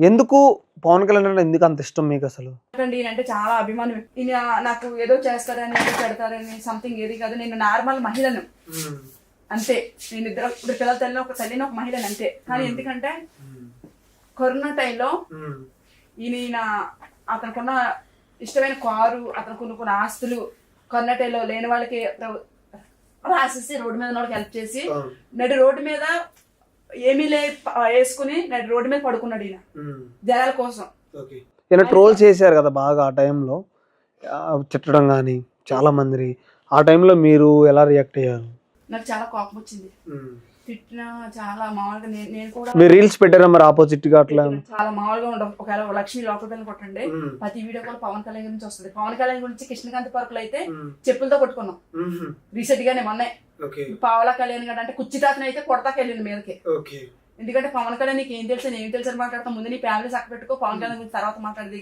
ఎందుకు పవన్ కళ్యాణ్ అంటే ఎందుకు అంత ఇష్టం మీకు అసలు? అంటే చాలా అభిమానం. ఈయన నాకు ఏదో చేస్తారని ఏదో పెడతారని సంథింగ్ ఏది కాదు. నేను నార్మల్ మహిళను అంతే. నేను ఇద్దరు పిల్లల తల్లిని ఒక తల్లిని ఒక మహిళను అంతే. కానీ ఎందుకంటే కరోనా టైంలో ఈయన అతనుకున్న ఇష్టమైన కారు, అతను కొన్ని ఆస్తులు కరోనా టైంలో లేని వాళ్ళకి రాసేసి రోడ్డు మీద వాళ్ళకి హెల్ప్ చేసి నడి రోడ్డు మీద ఏమీ వేసుకుని నడి రోడ్డు మీద పడుకున్నాడు ఈయన జనాల కోసం. ఈయన ట్రోల్ చేశారు కదా బాగా ఆ టైంలో, తిట్టడం కానీ చాలా మంది. ఆ టైంలో మీరు ఎలా రియాక్ట్ అయ్యారు? నాకు చాలా కోపం వచ్చింది. తిట్టిన చాలా మామూలుగా నేను కూడా మీరు రీల్స్ పెట్టారా మరి ఆపోజిట్ గా? అట్లా చాలా మామూలుగా ఉండవు. ఒకవేళ లక్ష్మి లోపల పిల్లలు కొట్టండి, ప్రతి వీడియో కూడా పవన్ కళ్యాణ్ గురించి వస్తుంది. పవన్ కళ్యాణ్ గురించి కృష్ణకాంత్ పార్కులు అయితే చెప్పులతో కొట్టుకున్నాం రీసెంట్ గానే మొన్నే. పావలా కళ్యాణ్ గడ అంటే కుచ్చితాతను అయితే కొడతాకి వెళ్ళింది మీదకి. ఎందుకంటే పవన్ కళ్యాణ్ నీకు ఏం తెలుసు నేను ఏం తెలుసు అని మాట్లాడతాం. ముందు నీ ఫ్యామిలీ చక్క పెట్టుకో, పవన్ కళ్యాణ్ గురించి తర్వాత మాట్లాడేది.